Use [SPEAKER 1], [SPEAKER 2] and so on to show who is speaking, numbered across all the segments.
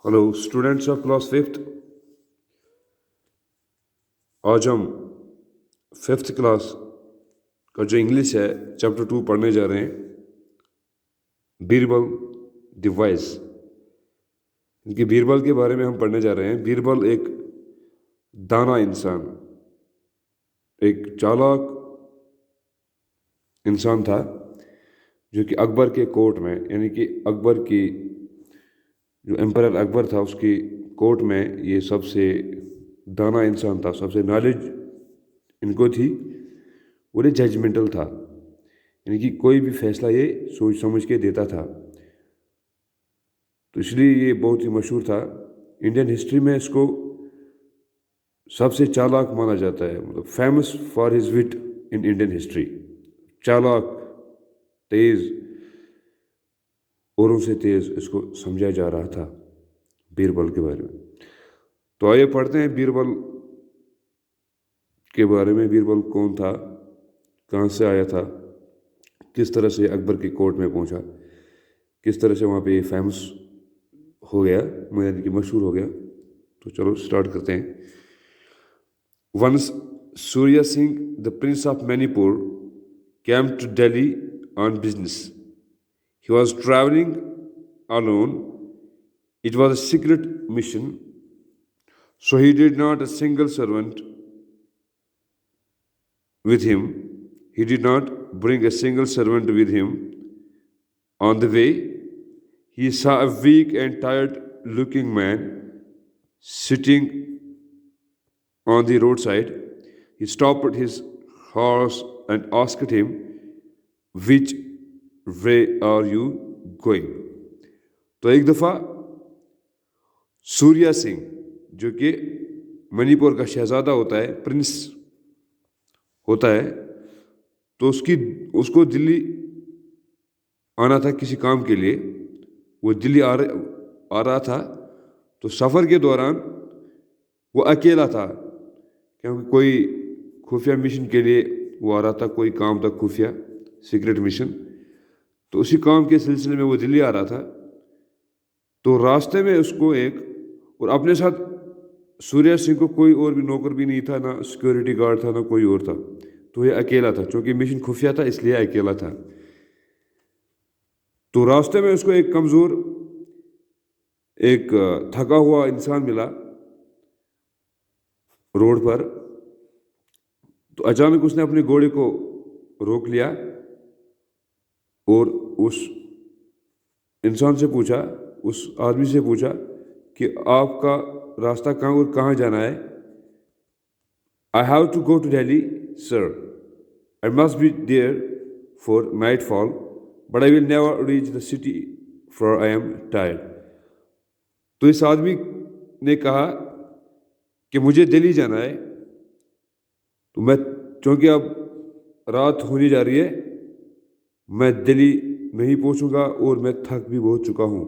[SPEAKER 1] Hello students of class fifth. आज हम fifth class का जो इंग्लिश है चैप्टर 2 पढ़ने जा रहे हैं। बीरबल डिवाइस, इनकी बीरबल के बारे में हम पढ़ने जा रहे हैं। बीरबल एक दाना इंसान, एक चालाक इंसान था जो कि अकबर के कोर्ट में, यानी कि अकबर की जो एम्परर अकबर था उसकी कोर्ट में ये सबसे दाना इंसान था, सबसे नॉलेज इनको थी और ये जजमेंटल था, यानी कि कोई भी फैसला ये सोच समझ के देता था, तो इसलिए ये बहुत ही मशहूर था। इंडियन हिस्ट्री में इसको सबसे चालाक माना जाता है, मतलब famous for his wit in Indian history. चालाक, तेज, औरों से तेज इसको समझा जा रहा था बीरबल के बारे में। तो आइए पढ़ते हैं बीरबल के बारे में। बीरबल कौन था, कहाँ से आया था, किस तरह से अकबर की कोर्ट में पहुंचा, किस तरह से वहाँ पे फेमस हो गया, यानी कि मशहूर हो गया। तो चलो स्टार्ट करते हैं। Once Surya Singh the prince of Manipur came to Delhi on business. He was traveling alone. It was a secret mission, so he did not a single servant with him. He did not bring a single servant with him. On the way, he saw a weak and tired-looking man sitting on the roadside. He stopped his horse and asked him, "Which way are you going?" तो एक दफ़ा सूर्या सिंह, जो कि मणिपुर का शहजादा होता है, Prince होता है, तो उसको दिल्ली आना था किसी काम के लिए। वो दिल्ली आ रहा था, तो सफ़र के दौरान वो अकेला था, क्योंकि कोई खुफिया मिशन के लिए वो आ रहा था, कोई काम था खुफिया सीक्रेट मिशन। तो उसी काम के सिलसिले में वो दिल्ली आ रहा था। तो रास्ते में उसको और अपने साथ सूर्या सिंह को कोई और भी नौकर भी नहीं था, ना सिक्योरिटी गार्ड था, ना कोई और था। तो ये अकेला था, क्योंकि मिशन खुफिया था इसलिए अकेला था। तो रास्ते में उसको एक कमज़ोर, एक थका हुआ इंसान मिला रोड पर। तो अचानक उसने अपने घोड़े को रोक लिया और उस इंसान से पूछा, उस आदमी से पूछा कि आपका रास्ता कहाँ जाना है। I have to go to Delhi sir, I must be there for night fall, but I will never reach the city for I am tired. तो इस आदमी ने कहा कि मुझे दिल्ली जाना है, तो मैं, क्योंकि अब रात होने जा रही है, मैं दिल्ली नहीं पहुंचूंगा और मैं थक भी बहुत चुका हूं।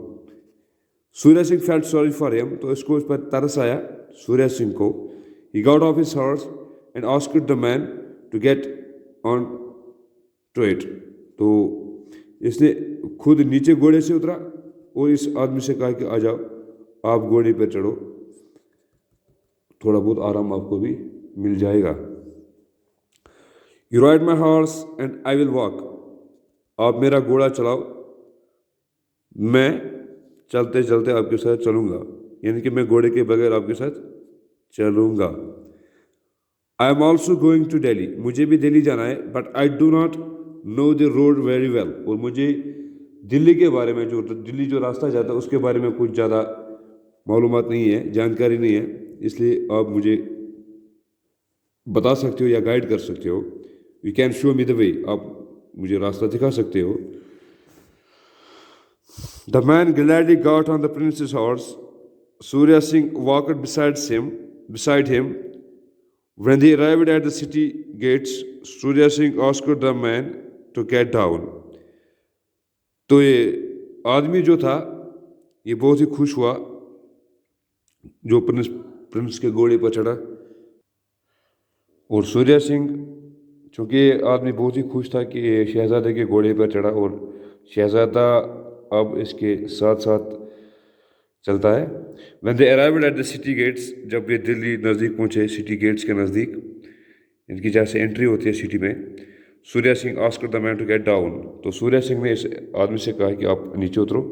[SPEAKER 1] Surya Singh felt sorry for him, तो इसको उस पर तरस आया सूर्या सिंह को। He got off his horse and asked the man to get on to it. तो इसने खुद नीचे घोड़े से उतरा और इस आदमी से कहा कि आ जाओ, आप घोड़े पर चढ़ो, थोड़ा बहुत आराम आपको भी मिल जाएगा। You ride my horse and I will walk, आप मेरा घोड़ा चलाओ, मैं चलते चलते आपके साथ चलूंगा, यानी कि मैं घोड़े के बगैर आपके साथ चलूंगा। I am also going to Delhi, मुझे भी दिल्ली जाना है, but I do not know the road very well, और मुझे दिल्ली के बारे में, जो दिल्ली जो रास्ता जाता है उसके बारे में कुछ ज़्यादा मालूमात नहीं है, जानकारी नहीं है, इसलिए आप मुझे बता सकते हो या गाइड कर सकते हो। You can show me the way, आप मुझे रास्ता दिखा सकते हो। The man gladly got on the prince's horse. Surya Singh walked beside him. When they arrived at the city gates, Surya Singh asked the man to get down. तो ये आदमी जो था ये बहुत ही खुश हुआ जो प्रिंस के घोड़े पर चढ़ा। और सूर्या सिंह, चूँकि आदमी बहुत ही खुश था कि ये शहजादे के घोड़े पर चढ़ा, और शहजादा अब इसके साथ साथ चलता है. When they arrived at the city gates, जब ये दिल्ली नज़दीक पहुँचे, सिटी गेट्स के नज़दीक, इनकी जहाँ से एंट्री होती है सिटी में, Surya Singh asked the man to get down. तो सूर्या सिंह ने इस आदमी से कहा कि आप नीचे उतरो.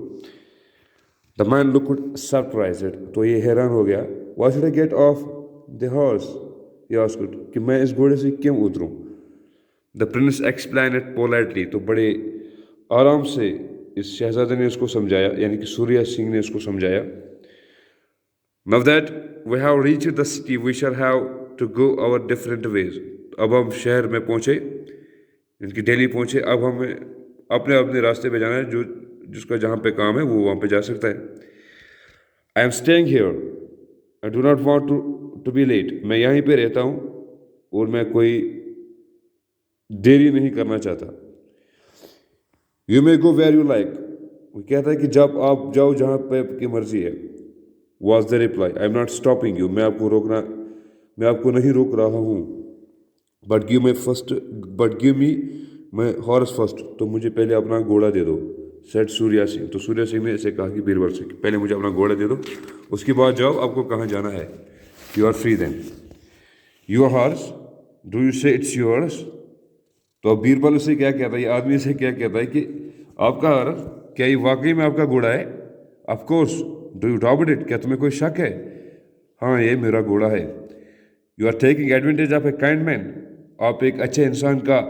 [SPEAKER 1] The man looked surprised. तो ये हैरान हो गया. Why should I get off the horse, he asked, कि मैं इस घोड़े से क्यों उतरूं. The prince explain it politely. तो बड़े आराम से इस शहजादे ने उसको समझाया, यानी कि सूर्या सिंह ने उसको समझाया. Now that we have reached the city we shall have to go our different ways. अब हम शहर में पहुँचे, इनकी दिल्ली पहुँचे. अब हमें अपने अपने रास्ते पे जाना है. जो जिसका जहाँ पे काम है वो वहाँ पे जा सकता है. I am staying here, I do not want to be late. मैं यहीं पे रहता हूँ और मैं कोई देरी नहीं करना चाहता. You may go where you like. वो कहता है कि जब आप जाओ जहाँ पे आपकी मर्जी है. Was the reply, I am not stopping you. मैं आपको नहीं रोक रहा हूँ. But give me my horse first. तो मुझे पहले अपना घोड़ा दे दो. सेट सूर्या सिंह. तो सूर्या सिंह ने ऐसे कहा कि बीरबल से, पहले मुझे अपना घोड़ा दे दो, उसके बाद जाओ आपको कहाँ जाना है. You are free then. Your horse, do you say it's yours. तो अब बीरबल उसे क्या कहता है, ये आदमी से क्या कहता है कि आपका हॉर्स, क्या ये वाकई में आपका घोड़ा है. Of course. Do you doubt it, क्या तुम्हें कोई शक है. हाँ, ये मेरा घोड़ा है. You are taking advantage of a kind man. आप एक अच्छे इंसान का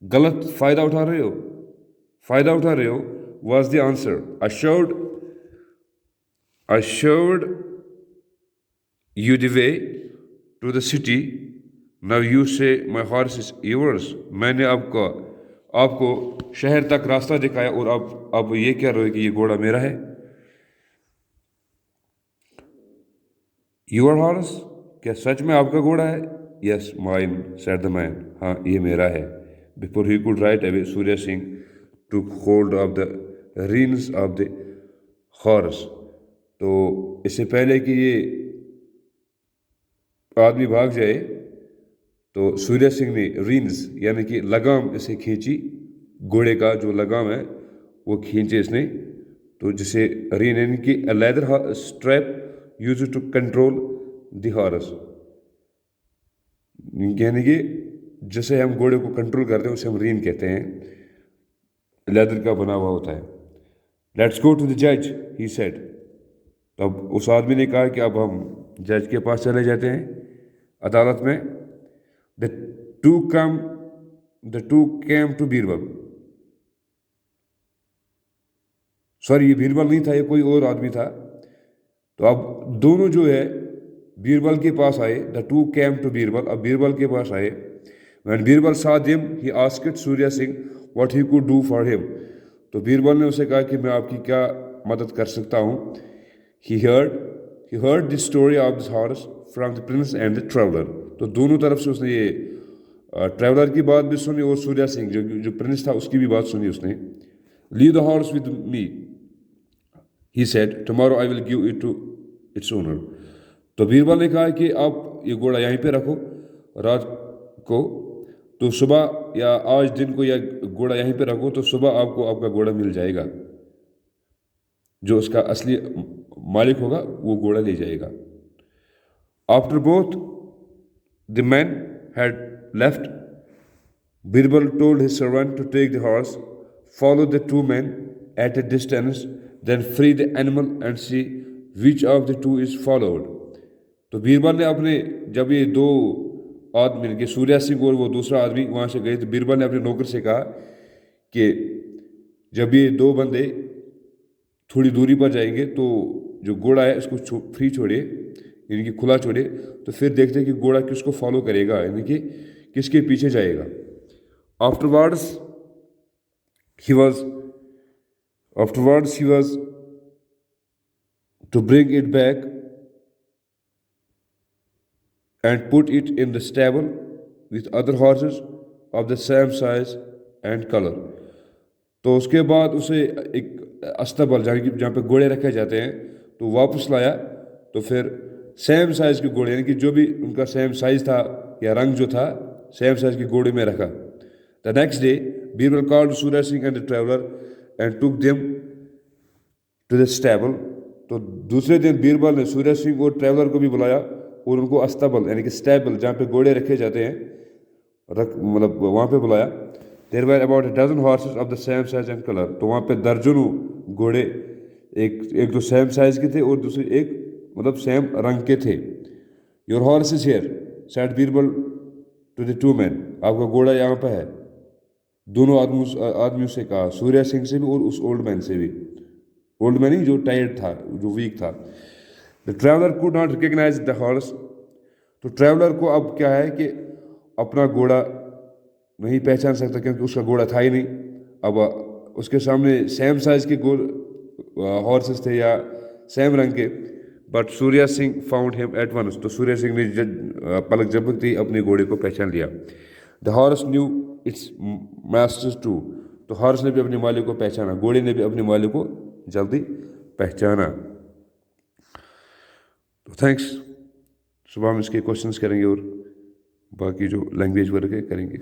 [SPEAKER 1] गलत फ़ायदा उठा रहे हो. Was the answer. assured you the way to the city. Now you say my horse is yours. मैंने आपको शहर तक रास्ता दिखाया और अब ये कह रहे हो कि ये घोड़ा मेरा है. Your horse, क्या सच में आपका घोड़ा है. Yes, mine, said the man. हाँ, ये मेरा है. Before he could ride away, Surya Singh took hold of the reins of the horse. तो इससे पहले कि ये आदमी भाग जाए, तो सूर्या सिंह ने रीन्स यानी कि लगाम इसे खींची. घोड़े का जो लगाम है वो खींचे इसने. तो जिसे रीन यानी कि leather strap use to control the horse, यानी कि जैसे हम घोड़े को कंट्रोल करते हैं उसे हम रीन कहते हैं. लेदर का बना हुआ होता है. लेट्स गो टू द जज, ही सेड. तब उस आदमी ने कहा कि अब हम जज के पास चले जाते हैं, अदालत में. The two came to Birbal. Sorry, ये बीरबल नहीं था, ये कोई और आदमी था. तो अब दोनों जो है बीरबल के पास आए. The two came to Birbal. अब बीरबल के पास आए. When Birbal saw them, he asked Surya Singh what he could do for him. तो बीरबल ने उसे कहा कि मैं आपकी क्या मदद कर सकता हूँ. He heard the story of this horse from the prince and the traveler. तो दोनों तरफ से उसने ये ट्रैवलर की बात भी सुनी और सूर्या सिंह जो प्रिंस था उसकी भी बात सुनी उसने. Leave the horse with me, he said. Tomorrow I will give it to its owner. तो बीरबल ने कहा कि आप ये घोड़ा यहीं पे रखो रात को, तो सुबह या आज दिन को या घोड़ा यहीं पे रखो, तो सुबह आपको आपका घोड़ा मिल जाएगा. जो उसका असली मालिक होगा वो घोड़ा ले जाएगा. After both the man had left, Birbal told his servant to take the horse, follow the two man at a distance, then free the animal and see which of the two is followed. तो बीरबल ने अपने, जब ये दो आदमी मिल गए, सूर्या सिंह और वो दूसरा आदमी वहाँ से गए, तो बीरबल ने अपने नौकर से कहा कि जब ये दो बंदे थोड़ी दूरी पर जाएंगे तो जो घोड़ा है इसको फ्री छोड़िए, यानी कि खुला छोड़िए, तो फिर देखते हैं कि घोड़ा किसको फॉलो करेगा, यानी कि किसके पीछे जाएगा. Afterwards he was to bring it back and put it in the stable with other horses of the same size and color. तो उसके बाद उसे एक अस्तबल जहाँ पे घोड़े रखे जाते हैं तो वापस लाया. तो फिर सेम साइज़ के घोड़े, यानी कि जो भी उनका सेम साइज़ था या रंग जो था सेम साइज़ के घोड़े में रखा. The next day Birbal called Surya Singh and the traveler and took them to the stable. تو دوسرے دن بیربل نے سوریہ سنگھ اور ٹریولر کو بھی بلایا اور ان کو استبل یعنی کہ اسٹیبل جہاں پہ گھوڑے رکھے جاتے ہیں مطلب وہاں پہ بلایا. دیر ویر about a dozen horses of the same size and color. تو وہاں پہ درجنوں گھوڑے ایک تو سیم سائز کے تھے اور دوسرے ایک مطلب سیم رنگ کے تھے. Your horse is here, said Birbal to the two men. آپ کا گھوڑا یہاں پہ ہے. دونوں آدمیوں سے کہا, سوریہ سنگھ سے بھی اور اس اولڈ مین سے بھی. اولڈ مین ہی جو ٹائرڈ تھا, جو ویک تھا. The traveler could not recognize the horse. تو ٹریولر کو اب کیا ہے کہ اپنا گھوڑا نہیں پہچان سکتا کیونکہ اس کا گھوڑا تھا ہی نہیں. اب اس کے سامنے سیم سائز کے ہارسز تھے یا سیم رنگ کے. But Surya Singh found him at once. تو سوریہ سنگھ نے پلک جھپکتے ہی اپنے گھوڑے کو پہچان لیا. The horse knew its masters too. تو ہارس نے بھی اپنے مالک کو پہچانا, گھوڑے نے بھی اپنے مالک کو جلدی پہچانا. تو تھینکس. صبح ہم اس کے کوشچنس کریں گے اور باقی جو لینگویج ورک ہے کریں گے.